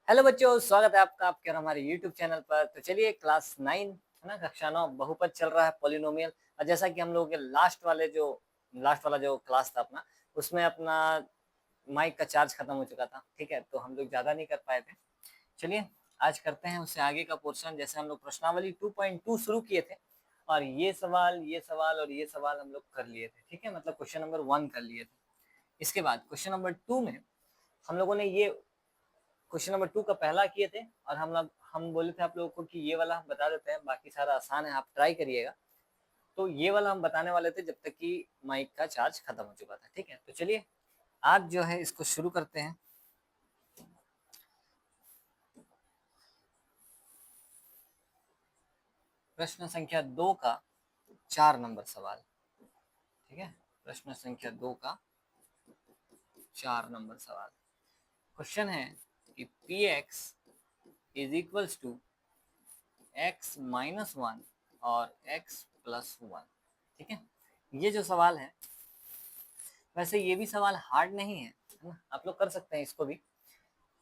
Hello बच्चों, स्वागत है आपका आपके और हमारे YouTube चैनल पर। तो चलिए क्लास 9 है ना, कक्षा 9 बहुपद चल रहा है, पॉलिनोमियल। और जैसा कि हम लोगों के लास्ट वाला जो क्लास था अपना, उसमें अपना माइक का चार्ज खत्म हो चुका था। ठीक है, तो हम लोग ज़्यादा नहीं कर पाए थे। चलिए आज करते हैं उससे आगे का पोर्शन। जैसे हम लोग प्रश्नावली 2.2 शुरू किए थे और ये सवाल और ये सवाल हम लोग कर लिए थे। ठीक है, मतलब क्वेश्चन नंबर 1 कर लिए थे। इसके बाद क्वेश्चन नंबर 2 में हम लोगों ने ये क्वेश्चन नंबर 2 का पहला किए थे और हम बोले थे आप लोगों को कि ये वाला हम बता देते हैं, बाकी सारा आसान है, आप ट्राई करिएगा। तो ये वाला हम बताने वाले थे जब तक कि माइक का चार्ज खत्म हो चुका था। ठीक है, तो चलिए आज जो है इसको शुरू करते हैं। प्रश्न संख्या 2 का 4 नंबर सवाल। ठीक है, प्रश्न संख्या 2 का 4 नंबर सवाल। क्वेश्चन है कि P x is equals to x minus one और एक्स प्लस वन। ठीक है, ये जो सवाल है, वैसे ये भी सवाल हार्ड नहीं है ना, आप लोग कर सकते हैं इसको भी।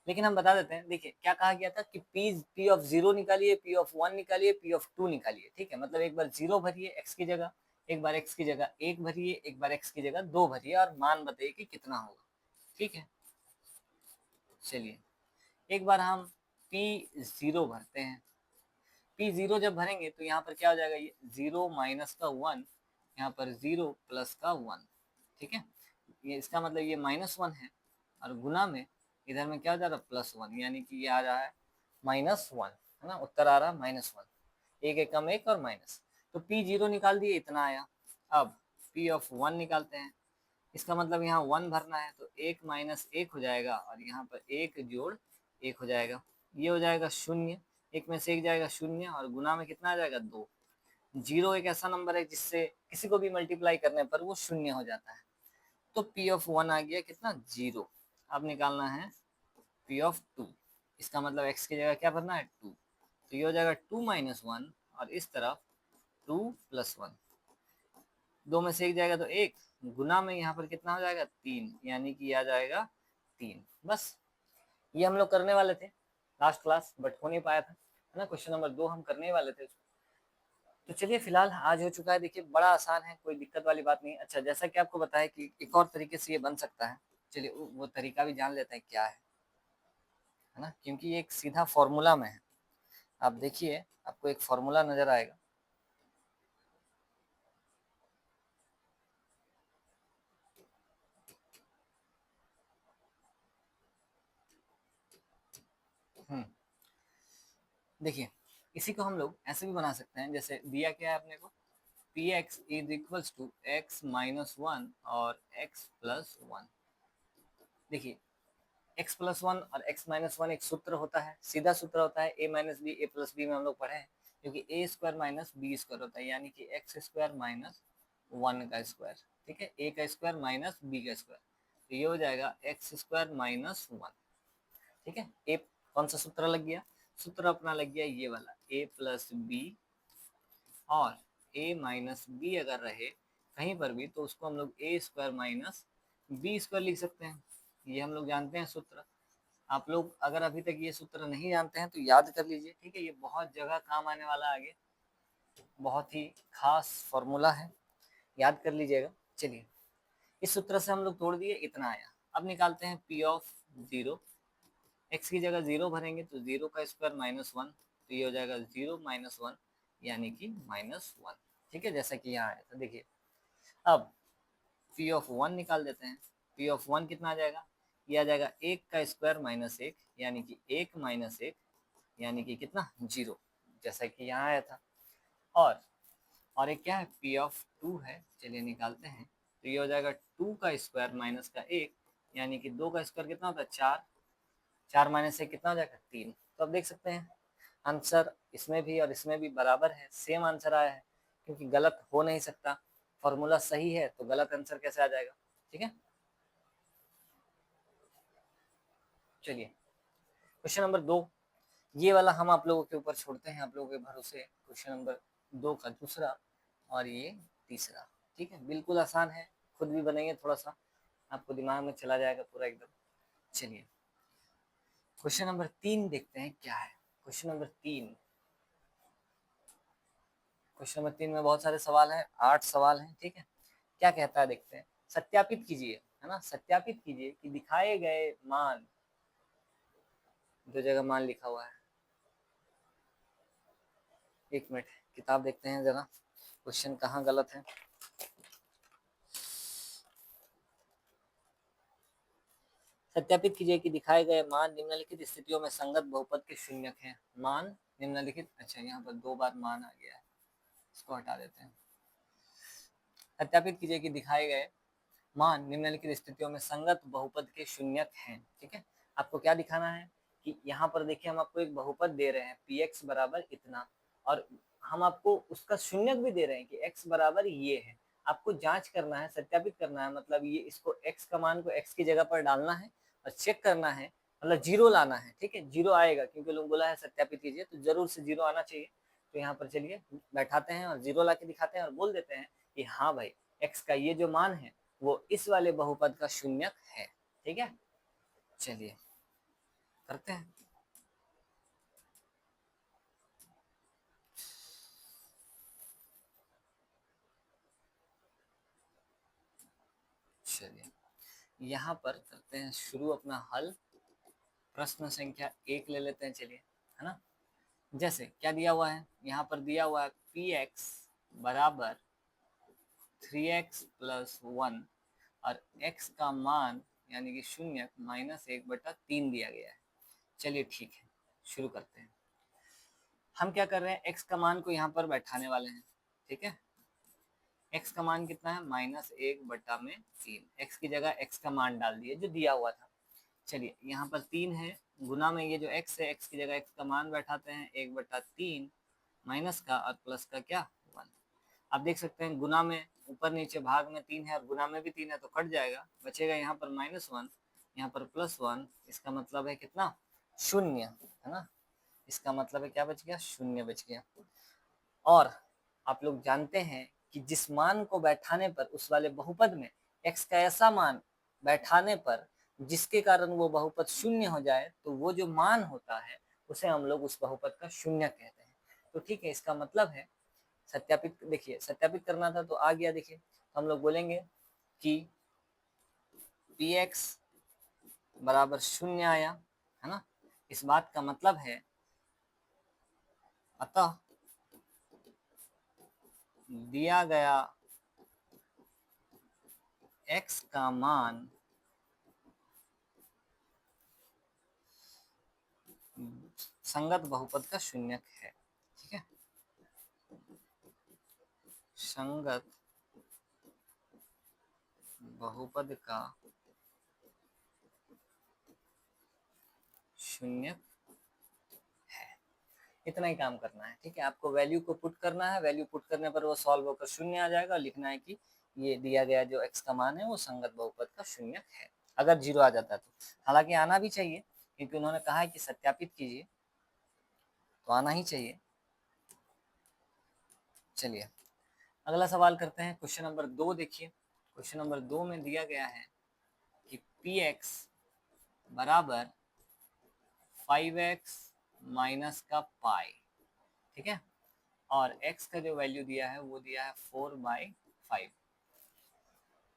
लेकिन हम बता देते हैं। देखिए क्या कहा गया था कि पी ऑफ जीरो निकालिए, पी ऑफ वन निकालिए, पी ऑफ टू निकालिए। ठीक है, मतलब एक बार जीरो भरिए एक्स की जगह, एक बार एक्स की जगह एक भरिए, एक बार एक्स की जगह दो भरिए और मान बताइए कि कितना होगा। ठीक है, चलिए एक बार हम पी जीरो भरते हैं। पी जीरो जब भरेंगे तो यहाँ पर क्या हो जाएगा, ये जीरो माइनस का वन, यहाँ पर जीरो प्लस का वन। ठीक है, ये इसका मतलब ये -1 है और गुना में इधर में क्या हो जा रहा है, +1, यानी कि ये आ रहा है -1, है ना, उत्तर आ रहा है -1। एक एक कम एक और माइनस, तो पी जीरो निकाल दिए, इतना आया। अब पी ऑफ वन निकालते हैं। इसका मतलब यहाँ वन भरना है, तो एक माइनस एक हो जाएगा और यहाँ पर एक जोड़ एक हो जाएगा, ये हो जाएगा शून्य। एक में से एक जाएगा शून्य और गुना में कितना आ जाएगा, दो। जीरो एक ऐसा नंबर है जिससे किसी को भी मल्टीप्लाई करने पर वो शून्य हो जाता है। तो पी ऑफ वन आ गया कितना, जीरो। अब निकालना है पी ऑफ टू। इसका मतलब एक्स की जगह क्या भरना है, टू। तो ये हो जाएगा टू माइनस वन और इस तरफ टू प्लस वन। दो में से एक जाएगा तो एक, गुना में यहाँ पर कितना हो जाएगा, तीन, यानी कि आ जाएगा तीन। बस ये हम लोग करने वाले थे लास्ट क्लास, बट हो नहीं पाया था, है ना। क्वेश्चन नंबर 2 हम करने वाले थे। तो चलिए फिलहाल आज हो चुका है। देखिए बड़ा आसान है, कोई दिक्कत वाली बात नहीं। अच्छा, जैसा कि आपको बताया कि एक और तरीके से ये बन सकता है, चलिए वो तरीका भी जान लेते हैं क्या है ना, क्योंकि ये एक सीधा फॉर्मूला में है। आप देखिए आपको एक फॉर्मूला नजर आएगा। देखिए इसी को हम लोग ऐसे भी बना सकते हैं, जैसे दिया क्या है अपने को, P x is equals to x minus one और एक्स प्लस वन। देखिए एक्स प्लस वन और एक्स माइनस वन एक सूत्र होता है, सीधा सूत्र होता है, A minus B A plus B में हम लोग पढ़े हैं। क्योंकि A square minus B square होता है, यानी कि एक्स स्क्वायर माइनस वन का स्क्वायर। ठीक है, ए का स्क्वायर माइनस बी का स्क्वायर, तो ये हो जाएगा एक्स स्क्वायर माइनस वन। ठीक है, ए कौन सा सूत्र लग गया, सूत्र अपना लग गया ये वाला, ए प्लस बी। और ए माइनस बी अगर रहे कहीं पर भी तो उसको हम लोग ए स्क्वायर माइनस बी स्क्वायर लिख सकते हैं। ये हम लोग जानते हैं सूत्र। आप लोग अगर अभी तक ये सूत्र नहीं जानते हैं तो याद कर लीजिए। ठीक है, ये बहुत जगह काम आने वाला आगे, बहुत ही खास फॉर्मूला है, याद कर लीजिएगा। चलिए इस सूत्र से हम लोग तोड़ दिए, इतना आया। अब निकालते हैं पी ऑफ जीरो। एक्स की जगह जीरो भरेंगे तो जीरो का स्क्वायर माइनस वन, तो ये हो जाएगा जीरो माइनस वन, यानी कि -1। ठीक है, जैसा कि यहाँ आया था। देखिए अब पी ऑफ वन निकाल देते हैं। पी ऑफ वन कितना आ जाएगा, ये आ जाएगा एक का स्क्वायर माइनस एक, यानी कि एक माइनस एक, यानी कि कितना, जीरो, जैसा कि यहाँ आया था। और एक क्या है, पी ऑफ टू है, चलिए निकालते हैं। तो ये हो जाएगा टू का स्क्वायर माइनस का एक, यानी कि दो का स्क्वायर कितना होता है, चार। चार माइनस एक कितना हो जाएगा, तीन। तो अब देख सकते हैं आंसर इसमें भी और इसमें भी बराबर है, सेम आंसर आया है, क्योंकि गलत हो नहीं सकता। फॉर्मूला सही है तो गलत आंसर कैसे आ जाएगा। ठीक है, चलिए क्वेश्चन नंबर 2, ये वाला हम आप लोगों के ऊपर छोड़ते हैं, आप लोगों के भरोसे। क्वेश्चन नंबर 2 का दूसरा और ये तीसरा। ठीक है, बिल्कुल आसान है, खुद भी बनाइए, थोड़ा सा आपको दिमाग में चला जाएगा पूरा एकदम। चलिए क्वेश्चन नंबर 3 देखते हैं क्या है। क्वेश्चन नंबर 3 में बहुत सारे सवाल हैं, 8 सवाल हैं, ठीक है। क्या कहता है देखते हैं। सत्यापित कीजिए, है ना, सत्यापित कीजिए कि दिखाए गए मान, दो जगह मान लिखा हुआ है, एक मिनट किताब देखते हैं जरा, क्वेश्चन कहाँ गलत है। सत्यापित कीजिए कि दिखाए गए मान निम्नलिखित स्थितियों में संगत बहुपद के शून्यक हैं। मान निम्नलिखित, अच्छा यहाँ पर 2 बार मान आ गया है, इसको हटा देते हैं। सत्यापित कीजिए कि दिखाए गए मान निम्नलिखित स्थितियों में संगत बहुपद के शून्यक हैं, ठीक है। आपको क्या दिखाना है कि यहाँ पर देखिए हम आपको एक बहुपद दे रहे हैं px बराबर इतना, और हम आपको उसका शून्यक भी दे रहे हैं कि x बराबर ये है। आपको जांच करना है, सत्यापित करना है, मतलब ये इसको x का मान को x की जगह पर डालना है और चेक करना है, मतलब जीरो लाना है, ठीक है। जीरो आएगा क्योंकि लोग बोला है सत्यापित कीजिए, तो जरूर से जीरो आना चाहिए। तो यहाँ पर चलिए बैठाते हैं और जीरो ला के दिखाते हैं और बोल देते हैं कि हाँ भाई x का ये जो मान है वो इस वाले बहुपद का शून्यक है, ठीक है। चलिए करते हैं। चलिए यहाँ पर करते हैं शुरू अपना हल। प्रश्न संख्या 1 ले लेते हैं, चलिए, है ना। जैसे क्या दिया हुआ है, यहाँ पर दिया हुआ है px बराबर 3x प्लस 1 और x का मान यानी कि शून्यक -1/3 दिया गया है। चलिए ठीक है, शुरू करते हैं। हम क्या कर रहे हैं, x का मान को यहाँ पर बैठाने वाले हैं, ठीक है। x का मान कितना है, -1/3। x की जगह x का मान डाल दिए जो दिया हुआ था। चलिए यहाँ पर 3 है, गुना में ये जो x है, x की जगह x का मान बैठाते हैं 1/3 माइनस का और प्लस का क्या 1। आप देख सकते हैं गुना में ऊपर नीचे भाग में 3 है और गुना में भी 3 है तो कट जाएगा, बचेगा यहाँ पर -1, यहाँ पर +1। इसका मतलब है कितना, शून्य, है ना। इसका मतलब है क्या बच गया, शून्य बच गया। और आप लोग जानते हैं कि जिस मान को बैठाने पर उस वाले बहुपद में x का ऐसा मान बैठाने पर जिसके कारण वो बहुपद शून्य हो जाए, तो वो जो मान होता है उसे हम लोग उस बहुपद का शून्य कहते हैं। तो ठीक है, इसका मतलब है सत्यापित, देखिए सत्यापित करना था तो आ गया। देखिए हम लोग बोलेंगे कि px बराबर शून्य आया, है ना। इस बात का मतलब है अतः दिया गया x का मान संगत बहुपद का शून्यक है, ठीक है। संगत बहुपद का शून्यक है। इतना ही काम करना है, ठीक है। आपको वैल्यू को पुट करना है, वैल्यू पुट करने पर वो सॉल्व होकर शून्य आ जाएगा। लिखना है कि ये दिया गया जो x का मान है वो संगत बहुपद का शून्यक है, अगर जीरो आ जाता है तो। हालांकि आना भी चाहिए क्योंकि उन्होंने कहा है कि सत्यापित कीजिए, तो आना ही चाहिए। चलिए अगला सवाल करते हैं। क्वेश्चन नंबर 2 देखिए। क्वेश्चन नंबर 2 में दिया गया है कि px बराबर 5x माइनस का पाई, ठीक है। और x का जो वैल्यू दिया है वो दिया है 4/5।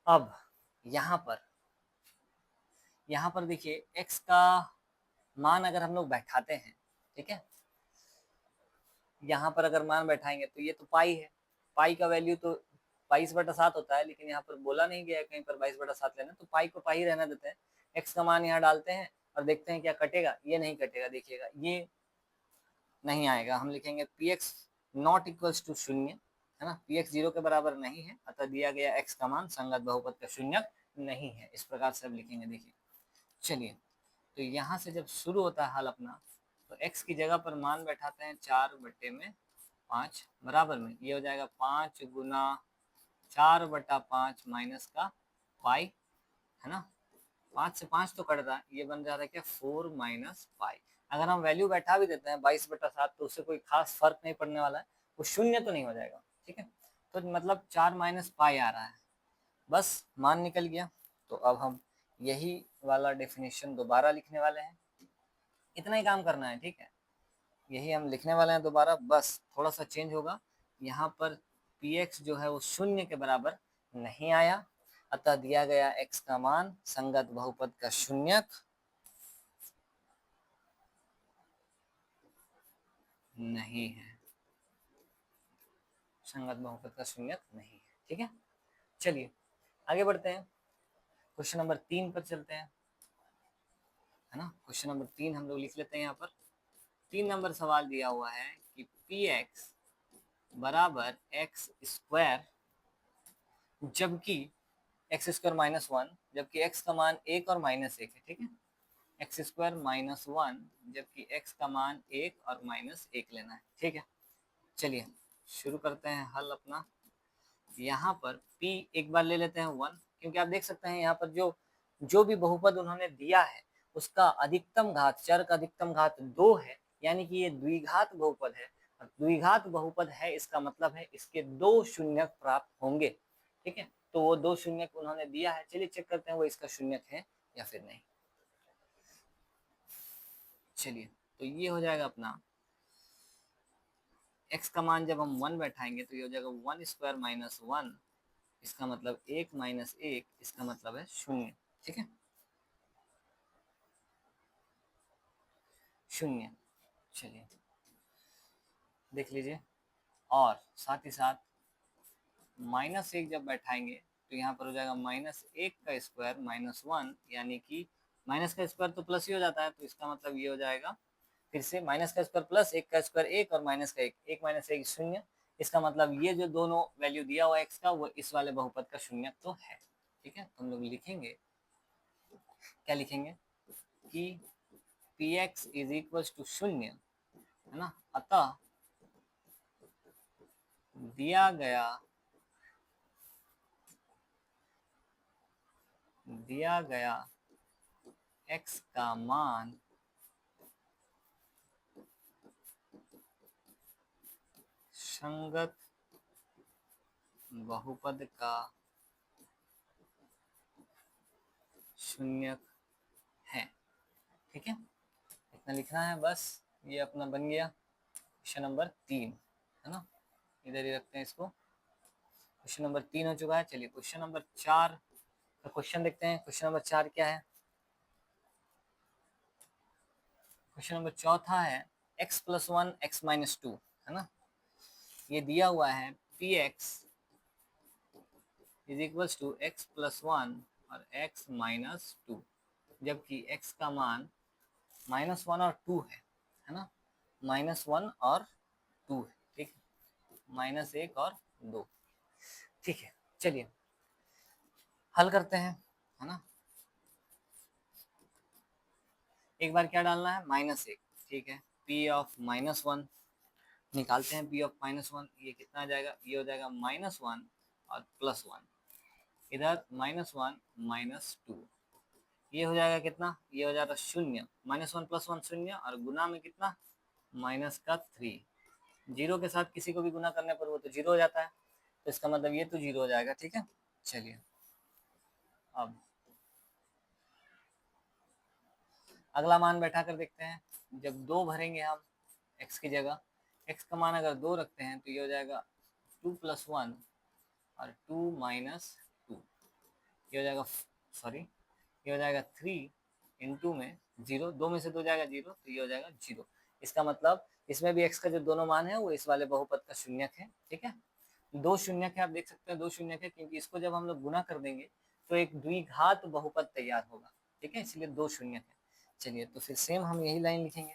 अब यहाँ पर देखिए x का मान अगर हम लोग बैठाते हैं, ठीक है, यहाँ पर अगर मान बैठाएंगे तो ये तो पाई है, पाई का वैल्यू तो 22/7 होता है, लेकिन यहाँ पर बोला नहीं गया कहीं पर 22/7 लेना, तो पाई को पाई रहना देते हैं। x का मान यहाँ डालते हैं और देखते हैं क्या कटेगा। ये नहीं कटेगा, देखिएगा ये नहीं आएगा। हम लिखेंगे px नॉट इक्वल्स टू शून्य, है ना। px 0 के बराबर नहीं है, अतः दिया गया x का मान संगत बहुपद का शून्यक नहीं है। इस प्रकार से अब लिखेंगे, देखिए। चलिए तो यहाँ से जब शुरू होता है हल अपना, तो x की जगह पर मान बैठाते हैं 4/5 बराबर में ये हो जाएगा 5 गुना 4/5 माइनस का पाई, है ना। 5 से 5 तो कट रहा है, ये बन जा रहा है क्या 4 माइनस पाई। अगर हम वैल्यू बैठा भी देते हैं 22/7 तो उससे कोई खास फर्क नहीं पड़ने वाला है, वो शून्य तो नहीं हो जाएगा, ठीक है। तो मतलब 4 माइनस पाई आ रहा है, बस मान निकल गया। तो अब हम यही वाला डेफिनेशन दोबारा लिखने वाले हैं। इतना ही काम करना है, ठीक है। यही हम लिखने वाले हैं दोबारा, बस थोड़ा सा चेंज होगा। यहाँ पर px जो है वो शून्य के बराबर नहीं आया, अतः दिया गया x का मान संगत बहुपद का शून्यक नहीं है, संगत बहुपद का शून्यक नहीं है, ठीक है। चलिए आगे बढ़ते हैं, क्वेश्चन नंबर 3 पर चलते हैं, है ना। क्वेश्चन नंबर 3 हम लोग लिख लेते हैं यहाँ पर। 3 नंबर सवाल दिया हुआ है कि px बराबर एक्स स्क्वायर जबकि एक्स स्क्वायर माइनस वन, जबकि एक्स का मान एक और माइनस एक है, ठीक है। एक्स स्क्वायर माइनस वन जबकि एक्स का मान एक और माइनस एक लेना है, ठीक है। चलिए शुरू करते हैं हल अपना। यहाँ पर p एक बार ले लेते हैं 1, क्योंकि आप देख सकते हैं यहाँ पर जो जो भी बहुपद उन्होंने दिया है उसका अधिकतम घात, चर का अधिकतम घात 2 है, यानी कि ये द्विघात बहुपद है। द्विघात बहुपद है इसका मतलब है इसके 2 शून्यक प्राप्त होंगे, ठीक है। तो वो 2 शून्यक उन्होंने दिया है, चलिए चेक करते हैं वो इसका शून्यक है या फिर नहीं। चलिए तो ये हो जाएगा अपना x का मान जब हम 1 बैठाएंगे तो ये हो जाएगा 1 स्क्वायर माइनस 1, इसका मतलब 1 माइनस 1, इसका मतलब है 0, ठीक है, 0। चलिए देख लीजिए, और साथ ही साथ माइनस 1 जब बैठाएंगे तो यहाँ पर हो जाएगा माइनस 1 का स्क्वायर माइनस 1, यानी कि माइनस का स्क्वायर तो प्लस ही हो जाता है, तो इसका मतलब ये हो जाएगा फिर से माइनस का स्क्वायर प्लस 1 का स्क्वायर 1 और माइनस का 1, 1 माइनस 1 0। इसका मतलब ये जो दोनों वैल्यू दिया हुआ x का वो इस वाले बहुपद का शून्य तो है, ठीक है। तो हम लोग लिखेंगे, क्या लिखेंगे कि px इज इक्वल टू 0, है ना, अतः दिया गया x का मान संगत बहुपद का शून्यक है, ठीक है। इतना लिखना है बस, ये अपना बन गया क्वेश्चन नंबर 3, है ना। इधर ही रखते हैं इसको, क्वेश्चन नंबर 3 हो चुका है। चलिए क्वेश्चन नंबर 4 का क्वेश्चन देखते हैं। क्वेश्चन नंबर 4 क्या है? क्वेश्चन नंबर चौथा है x प्लस 1 x माइनस 2, है ना। ये दिया हुआ है px is equals to x plus 1 और x माइनस 2, जबकि x का मान माइनस 1 और 2 है ना, माइनस 1 और 2 है, ठीक, माइनस 1 और 2, ठीक है। चलिए हल करते हैं, है ना। एक बार क्या डालना है, माइनस 1, ठीक है। p ऑफ माइनस 1 निकालते हैं, p ऑफ माइनस 1, ये कितना आ जाएगा, ये हो जाएगा माइनस 1 और प्लस 1, इधर माइनस 1 माइनस 2, ये हो जाएगा कितना, ये हो जाएगा 0, माइनस 1 प्लस 1 0, और गुना में कितना, माइनस का 3, जीरो के साथ किसी को भी गुना करने पर वो तो जीरो हो जाता है, तो इसका मतलब ये तो जीरो हो जाएगा, ठीक है। चलिए अब अगला मान बैठा कर देखते हैं। जब 2 भरेंगे हम x की जगह, x का मान अगर 2 रखते हैं तो ये हो जाएगा 2 प्लस 1 और 2 माइनस 2, ये हो जाएगा, सॉरी, ये हो जाएगा 3 इंटू में 0, 2 में से 2 जाएगा 0, तो ये हो जाएगा 0। इसका मतलब इसमें भी x का जो दोनों मान है वो इस वाले बहुपद का शून्यक है, ठीक है। 2 शून्यक है, आप देख सकते हैं 2 शून्यक है, क्योंकि इसको जब हम लोग गुना कर देंगे तो एक द्विघात बहुपद तैयार होगा, ठीक है, इसलिए 2 शून्यक है। चलिए तो फिर सेम हम यही लाइन लिखेंगे,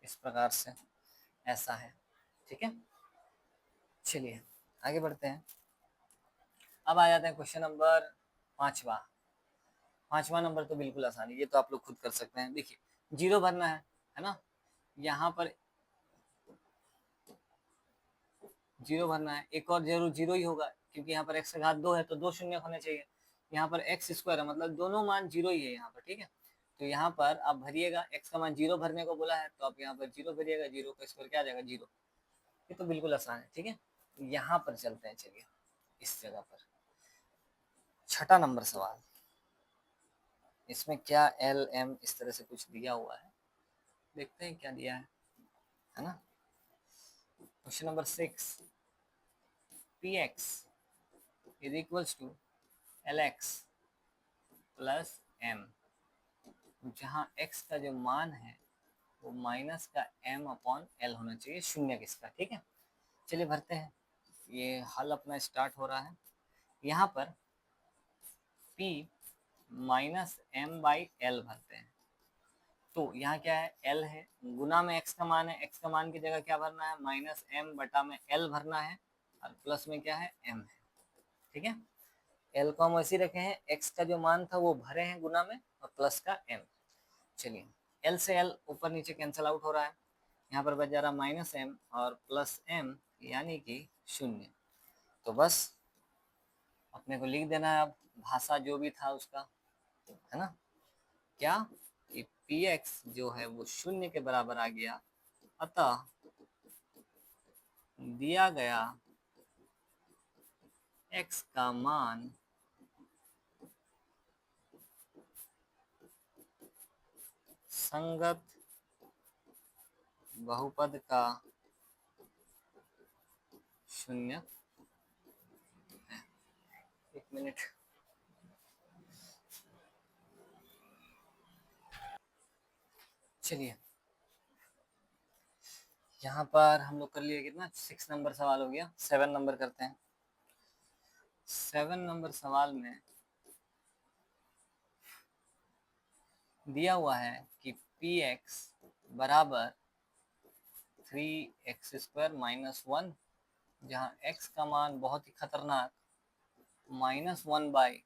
इस प्रकार से, ऐसा है, ठीक है। चलिए आगे बढ़ते हैं। अब आ जाते हैं क्वेश्चन नंबर 5वां नंबर तो बिल्कुल आसान है, ये तो आप लोग खुद कर सकते हैं। देखिए जीरो भरना है ना, यहाँ पर जीरो भरना है, एक और जरूर जीरो ही होगा, क्योंकि यहाँ पर x का घात 2 है तो 2 शून्य होने चाहिए। यहाँ पर x स्क्वायर है, मतलब दोनों मान जीरो ही है यहाँ पर, ठीक है। तो यहाँ पर आप भरिएगा, x का मान जीरो भरने को बोला है तो आप यहाँ पर जीरो भरिएगा, जीरो का स्क्वायर क्या आ जाएगा, जीरो। ये तो बिल्कुल आसान है, ठीक है। यहाँ पर चलते हैं, चलिए इस जगह पर छठा नंबर सवाल, इसमें क्या एल एम इस तरह से कुछ दिया हुआ है, देखते हैं क्या दिया है ना। Question number 6, P x is equals to L x plus M, जहाँ x का जो मान है वो माइनस का m अपॉन एल होना चाहिए, शून्य किसका, ठीक है। चलिए भरते हैं, ये हल अपना स्टार्ट हो रहा है। यहाँ पर p minus M by L भरते हैं, तो यहाँ क्या है, l है, गुना में x का मान है, x का मान की जगह क्या भरना है, माइनस एम बटा में l भरना है, और प्लस में क्या है, m है, ठीक है। l को हम वैसे ही रखे हैं, x का जो मान था वो भरे हैं गुना में, और प्लस का m। चलिए l से l ऊपर नीचे कैंसिल आउट हो रहा है, यहाँ पर बच जा रहा माइनस एम और प्लस एम, यानी कि शून्य। तो बस अपने को लिख देना है अब भाषा जो भी था उसका, है ना, क्या कि पी एक्स जो है वो शून्य के बराबर आ गया, अतः दिया गया x का मान संगत बहुपद का शून्य है। एक मिनट, चलिए यहाँ पर हम लोग कर लिए कितना, 6 नंबर सवाल हो गया, 7 नंबर करते हैं। 7 नंबर सवाल में दिया हुआ है कि पी एक्स बराबर 3x² माइनस 1, जहाँ x का मान बहुत ही खतरनाक -1 बाई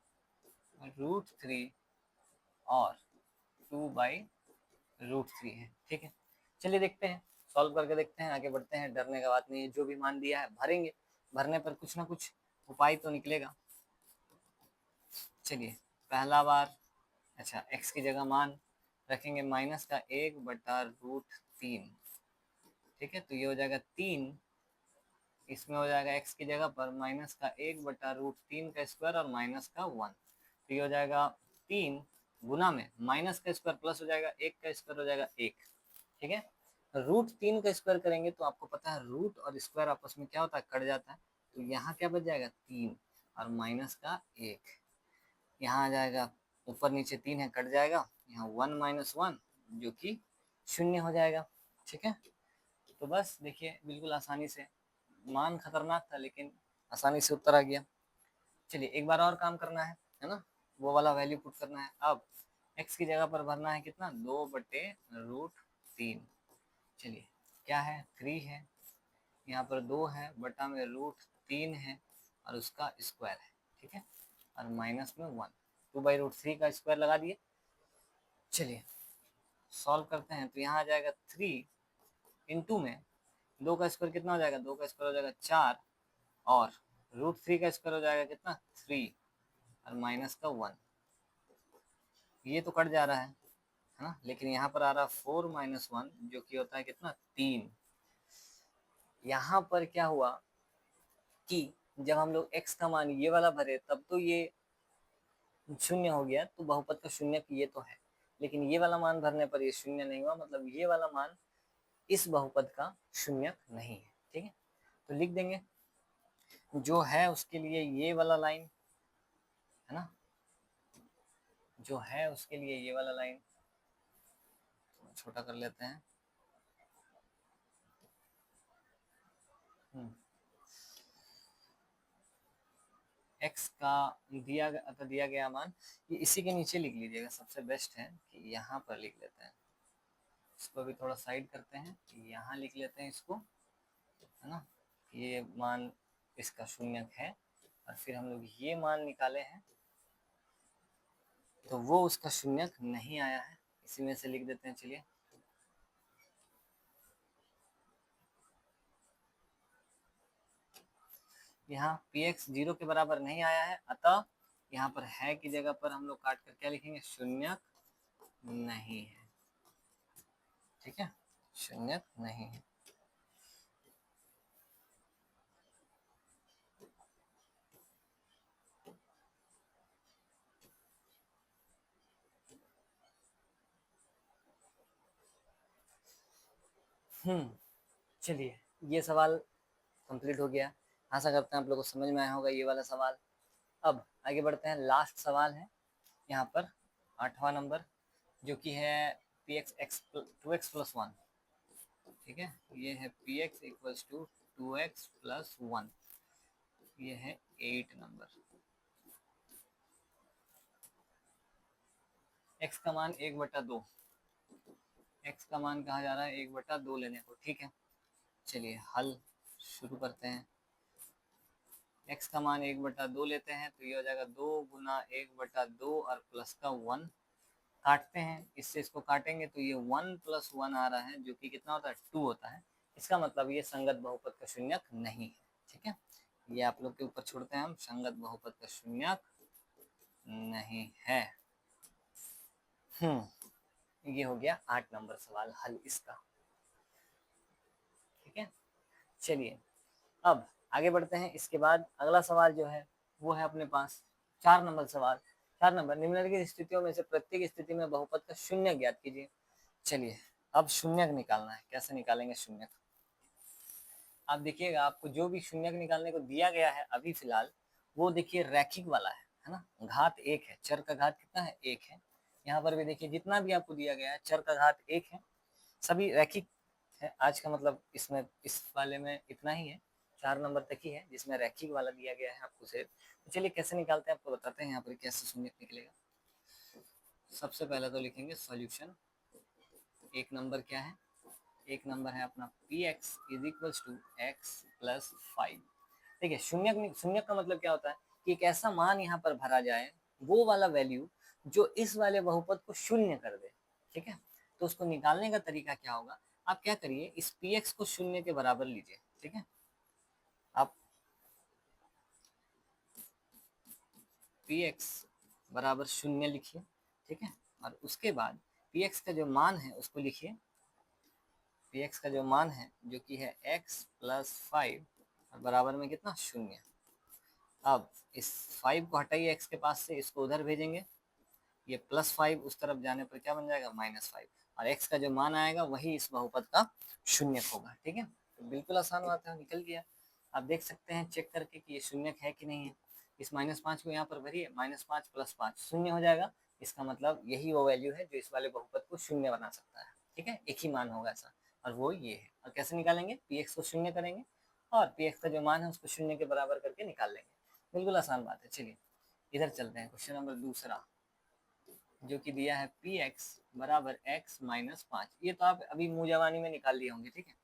√3 और 2 बाई √3 है, ठीक है। चलिए देखते हैं, सॉल्व करके देखते हैं, आगे बढ़ते हैं, डरने का बात नहीं है, जो भी मान दिया है भरेंगे, भरने पर कुछ ना कुछ उपाय तो निकलेगा। चलिए पहला बार, अच्छा x की जगह मान रखेंगे माइनस का 1/√3, ठीक है, तो ये हो जाएगा 3, इसमें हो जाएगा x की जगह पर माइनस का 1/√3 का स्क्वायर और माइनस का 1, तो ये हो जाएगा 3 गुना में माइनस का स्क्वायर प्लस हो जाएगा 1 का स्क्वायर हो जाएगा 1, ठीक है। √3 का स्क्वायर करेंगे तो आपको पता है रूट और स्क्वायर आपस में क्या होता है, कट जाता है, तो यहाँ क्या बच जाएगा 3 और माइनस का 1, यहाँ आ जाएगा ऊपर नीचे 3 है कट जाएगा, यहाँ 1 - 1 जो कि शून्य हो जाएगा, ठीक है। तो बस देखिए बिल्कुल आसानी से, मान खतरनाक था लेकिन आसानी से उत्तर आ गया। चलिए एक बार और काम करना है ना, वो वाला वैल्यू पुट करना है। अब x की जगह पर भरना है कितना, 2/√3। चलिए क्या है, 3 है, यहाँ पर 2 है, बटा में √3 है और उसका स्क्वायर है, ठीक है, और माइनस में 1, 2/√3 का स्क्वायर लगा दिए। चलिए सॉल्व करते हैं, तो यहाँ आ जाएगा 3 इंटू में 2 का स्क्वायर कितना हो जाएगा, 2 का स्क्वायर हो जाएगा 4, और √3 का स्क्वायर हो जाएगा कितना, 3 और माइनस का 1, ये तो कट जा रहा है ना, लेकिन यहाँ पर आ रहा 4 - 1 जो कि होता है कितना, 3। यहाँ पर क्या हुआ कि जब हम लोग x का मान ये वाला भरे तब तो ये शून्य हो गया, तो बहुपद का शून्य ये तो है, लेकिन ये वाला मान भरने पर ये शून्य नहीं हुआ, मतलब ये वाला मान इस बहुपद का शून्य नहीं है, ठीक है। तो लिख देंगे जो है उसके लिए ये वाला लाइन, है ना, जो है उसके लिए ये वाला लाइन, तो छोटा कर लेते हैं। x का दिया गया मान, ये इसी के नीचे लिख लीजिएगा, सबसे बेस्ट है कि यहाँ पर लिख लेते हैं, इसको भी थोड़ा साइड करते हैं, यहाँ लिख लेते हैं इसको, है ना, ये मान इसका शून्य है, और फिर हम लोग ये मान निकाले हैं तो वो उसका शून्य नहीं आया है, इसी में से लिख देते हैं। चलिए यहाँ px 0 के बराबर नहीं आया है, अतः यहाँ पर है की जगह पर हम लोग काट कर क्या लिखेंगे, शून्य नहीं है, ठीक है, शून्य नहीं है। चलिए ये सवाल कंप्लीट हो गया। आशा करते हैं आप लोगों को समझ में आया होगा ये वाला सवाल। अब आगे बढ़ते हैं, लास्ट सवाल है यहाँ पर 8वां नंबर, जो कि है पी एक्स एक्स 2x+1। ठीक है, ये है p x equals to 2x+1, ये है 8 नंबर। x का मान 1/2, x का मान कहा जा रहा है 1/2 लेने को। ठीक है, चलिए हल शुरू करते हैं। x का मान 1/2 लेते हैं तो ये हो जाएगा 2 गुना 1/2 और प्लस का 1, काटते हैं, इससे इसको काटेंगे तो ये 1 + 1 आ रहा है, जो कि कितना होता है 2 होता है। इसका मतलब ये संगत बहुपद का शून्यक नहीं है। ठीक है, ये आप लोग के ऊपर छोड़ते हैं हम, संगत बहुपद का शून्यक नहीं है। ये हो गया 8 नंबर सवाल हल इसका। ठीक है, चलिए अब आगे बढ़ते हैं। इसके बाद अगला सवाल जो है वो है अपने पास 4 नंबर सवाल। 4 नंबर, निम्नलिखित स्थितियों में से प्रत्येक स्थिति में बहुपद का शून्य ज्ञात कीजिए। चलिए अब शून्यक निकालना है। कैसे निकालेंगे शून्यक? आप देखिएगा, आपको जो भी शून्यक निकालने को दिया गया है अभी फिलहाल, वो देखिए रैखिक वाला है ना। घात 1 है, चर का घात कितना है 1 है। यहाँ पर भी देखिए जितना भी आपको दिया गया है चर का घात 1 है, सभी रैखिक है। आज का मतलब इसमें इस वाले में इतना ही है, 4 नंबर तक ही है जिसमें रैखिक वाला दिया गया है आपको से। तो चलिए कैसे निकालते हैं आपको बताते हैं यहाँ पर कैसे शून्यक निकलेगा। सबसे पहले तो लिखेंगे सॉल्यूशन। एक नंबर क्या है? एक नंबर है अपना P x is equals to x plus 5। देखिए शून्यक का मतलब क्या होता है कि एक ऐसा मान यहाँ पर भरा जाए, वो वाला वैल्यू जो इस वाले बहुपद को शून्य कर दे। ठीक है, तो उसको निकालने का तरीका क्या होगा? आप क्या करिए, इस पी एक्स को शून्य के बराबर लीजिए। ठीक है, आप पी एक्स बराबर शून्य लिखिए। ठीक है, और उसके बाद पी एक्स का जो मान है उसको लिखिए। पी एक्स का जो मान है जो कि है एक्स प्लस 5 और बराबर में कितना शून्य। अब इस 5 को हटाइए x के पास से, इसको उधर भेजेंगे, ये +5 उस तरफ जाने पर क्या बन जाएगा -5, और x का जो मान आएगा वही इस बहुपद का शून्यक होगा। ठीक है, तो बिल्कुल आसान बात है, निकल गया। आप देख सकते हैं चेक करके कि ये शून्यक है कि नहीं है। इस -5 को यहाँ पर भरिए, -5 + 5 शून्य हो जाएगा। इसका मतलब यही वो वैल्यू है जो इस वाले बहुपद को शून्य बना सकता है। ठीक है, एक ही मान होगा ऐसा, और वो ये है। और कैसे निकालेंगे? पी एक्स को शून्य करेंगे और पी एक्स का जो मान है उसको शून्य के बराबर करके निकाल लेंगे। बिल्कुल आसान बात है। चलिए इधर चलते हैं, क्वेश्चन नंबर दूसरा जो कि दिया है पी एक्स बराबर x - 5। ये तो आप अभी मुँह जवानी में निकाल लिए होंगे। ठीक है,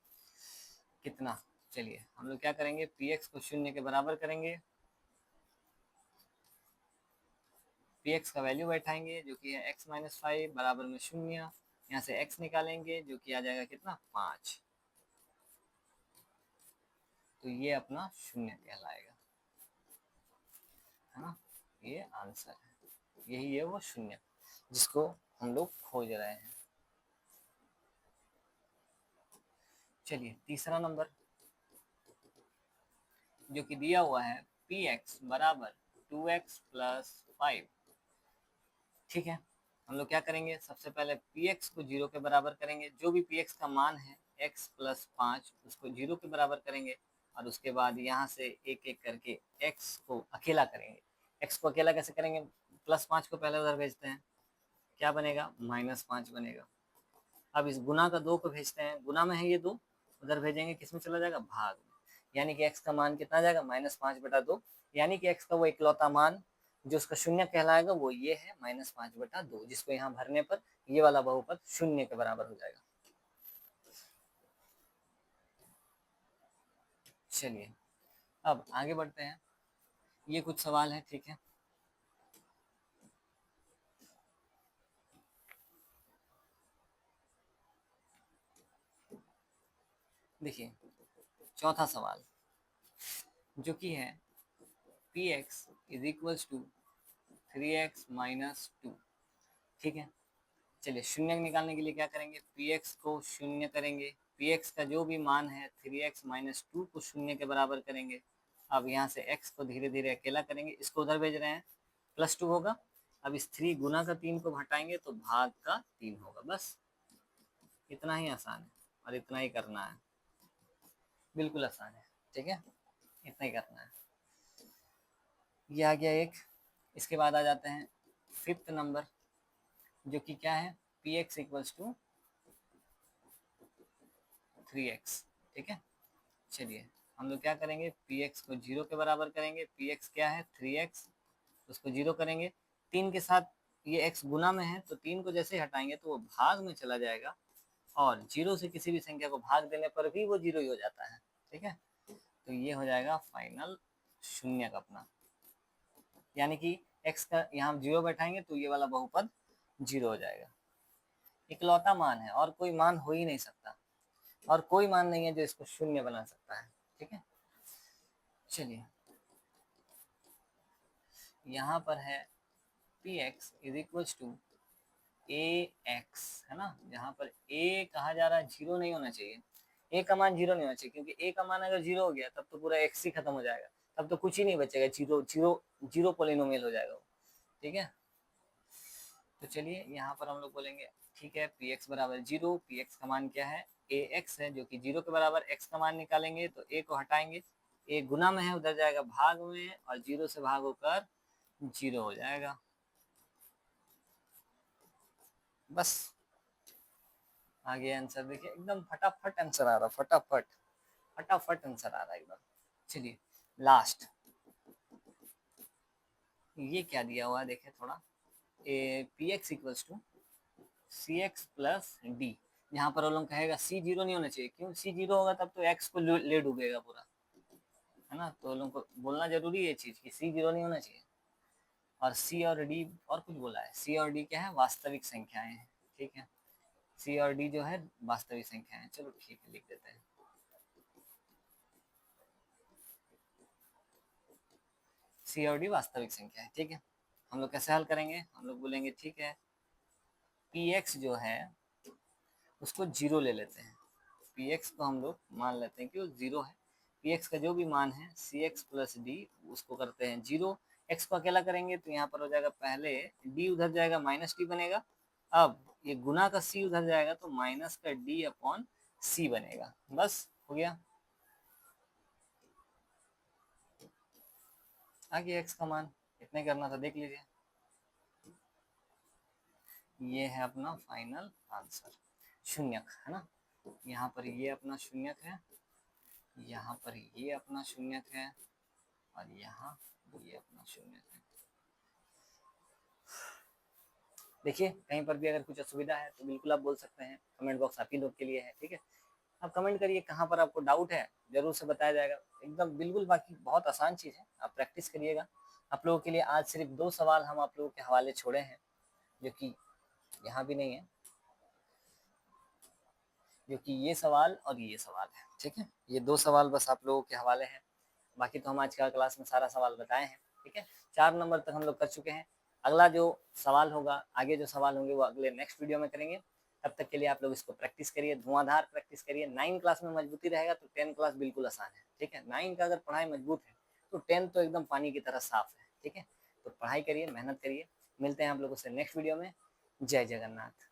कितना? चलिए हम लोग क्या करेंगे, पी एक्स को शून्य के बराबर करेंगे, पी एक्स का वैल्यू बैठाएंगे जो कि है x - 5 बराबर में शून्य। यहाँ से x निकालेंगे जो कि आ जाएगा कितना 5, तो ये अपना शून्य कहलाएगा, है ना। ये आंसर है, यही है वो शून्य जिसको हम लोग खोज रहे हैं। चलिए तीसरा नंबर जो कि दिया हुआ है पी एक्स बराबर 2x + 5। ठीक है, हम लोग क्या करेंगे, सबसे पहले पी एक्स को 0 के बराबर करेंगे। जो भी पी एक्स का मान है x + 5 उसको 0 के बराबर करेंगे, और उसके बाद यहाँ से एक एक करके x को अकेला करेंगे। x को अकेला कैसे करेंगे? +5 को पहले उधर भेजते हैं, क्या बनेगा -5 बनेगा। अब इस गुना का 2 को भेजते हैं, गुना में है ये 2, उधर भेजेंगे, किस में चला जाएगा भाग में, यानी कि x का मान कितना जाएगा -5/2, यानी कि x का वो इकलौता मान जो उसका शून्य कहलाएगा वो ये है -5/2, जिसको यहाँ भरने पर ये वाला बहुपद शून्य के बराबर हो जाएगा। चलिए अब आगे बढ़ते हैं, ये कुछ सवाल है। ठीक है, देखिए चौथा सवाल जो कि है p x is equals to 3x - 2। ठीक है, चलिए शून्य निकालने के लिए क्या करेंगे, पी एक्स को शून्य करेंगे, पी एक्स का जो भी मान है 3x - 2 को शून्य के बराबर करेंगे। अब यहाँ से x को धीरे धीरे अकेला करेंगे, इसको उधर भेज रहे हैं, +2 होगा। अब इस 3 गुना का 3 को हटाएंगे तो भाग का 3 होगा, बस इतना ही आसान है। और इतना ही करना है, बिल्कुल आसान है, ठीक है, इतना ही करना है। ये आ गया एक। इसके बाद आ जाते हैं फिफ्थ नंबर, जो कि क्या है, p x equals to 3x, ठीक है। चलिए हम लोग क्या करेंगे, पी एक्स को 0 के बराबर करेंगे। पी एक्स क्या है, 3x, उसको 0 करेंगे। 3 के साथ ये x गुना में है, तो 3 को जैसे हटाएंगे तो वो भाग में चला जाएगा, और 0 से किसी भी संख्या को भाग देने पर भी वो 0 ही हो जाता है, ठीक है। तो ये हो जाएगा फाइनल शून्य का अपना, यानी कि x का यहाँ 0 बैठाएंगे तो ये वाला बहुपद 0 हो जाएगा। इकलौता मान है, और कोई मान हो ही नहीं सकता, और कोई मान नहीं है जो इसको शून्य बना सकता है, ठीक है। चलिए यहाँ पर है p x is equal to a x, है ना। यहाँ पर a कहा जा रहा है, 0 नहीं होना चाहिए, a का मान 0 नहीं होना चाहिए, क्योंकि a का मान अगर 0 हो गया तब तो पूरा x ही खत्म हो जाएगा, तब तो कुछ ही नहीं बचेगा, जीरो जीरो जीरो पोलिनोमियल हो जाएगा वो, ठीक है। तो चलिए यहाँ पर हम लोग बोलेंगे ठीक है, पी एक्स बराबर 0, पी एक्स का मान क्या है, ए एक्स है, जो कि 0 के बराबर। x का मान निकालेंगे तो a को हटाएंगे, a गुना में है, उधर जाएगा भाग में, और 0 से भाग होकर 0 हो जाएगा, बस आगे आंसर देखिए, एकदम फटाफट आंसर आ रहा, फटाफट फटाफट आंसर आ रहा है एकदम। चलिए लास्ट, ये क्या दिया हुआ है देखें थोड़ा, p x equals to c x plus d. यहाँ पर वो लोग कहेगा सी 0 नहीं होना चाहिए, क्यों, सी 0 होगा तब तो एक्स को ले डूबेगा पूरा, है ना। तो लोगों को बोलना जरूरी है चीज कि सी 0 नहीं होना चाहिए। और सी और डी, और कुछ बोला है, सी और डी क्या है, वास्तविक संख्याएं हैं, ठीक है। सी और डी जो है वास्तविक संख्याएं हैं, चलो ठीक है लिख देते हैं। सी और डी वास्तविक संख्या है, ठीक है। हम लोग कैसे हल करेंगे, हम लोग बोलेंगे ठीक है, पी एक्स जो है उसको 0 ले लेते हैं, पी एक्स को हम लोग मान लेते हैं कि वो 0 है। पी एक्स का जो भी मान है सी एक्स प्लस डी, उसको करते हैं 0। एक्स को अकेला करेंगे तो यहाँ पर हो जाएगा, पहले डी उधर जाएगा, माइनस डी बनेगा। अब ये गुना का सी उधर जाएगा तो माइनस का डी अपॉन सी बनेगा, बस हो गया। आगे एक्स का मान इतने करना था, देख लीजिए, ये है अपना फाइनल आंसर, शून्यक, है ना। यहाँ पर ये अपना शून्यक है, यहाँ पर ये अपना शून्यक है, और यहाँ ये अपना शून्यक है। देखिए कहीं पर भी अगर कुछ असुविधा है तो बिल्कुल आप बोल सकते हैं, कमेंट बॉक्स आप ही लोग के लिए है, ठीक है। आप कमेंट करिए कहाँ पर आपको डाउट है, जरूर से बताया जाएगा, एकदम बिल्कुल। बाकी बहुत आसान चीज़ है, आप प्रैक्टिस करिएगा। आप लोगों के लिए आज सिर्फ 2 सवाल हम आप लोगों के हवाले छोड़े हैं, जो कि यहाँ भी नहीं है, जो कि ये सवाल और ये सवाल है, ठीक है। ये 2 सवाल बस आप लोगों के हवाले हैं, बाकी तो हम आज का क्लास में सारा सवाल बताए हैं, ठीक है। 4 नंबर तक हम लोग कर चुके हैं। अगला जो सवाल होगा, आगे जो सवाल होंगे वो अगले नेक्स्ट वीडियो में करेंगे। तब तक के लिए आप लोग इसको प्रैक्टिस करिए, धुआंधार प्रैक्टिस करिए। 9 क्लास में मजबूती रहेगा तो 10 क्लास बिल्कुल आसान है, ठीक है। 9 का अगर पढ़ाई मजबूत है तो 10 तो एकदम पानी की तरह साफ है, ठीक है। तो पढ़ाई करिए, मेहनत करिए। मिलते हैं आप लोगों से नेक्स्ट वीडियो में। जय जगन्नाथ।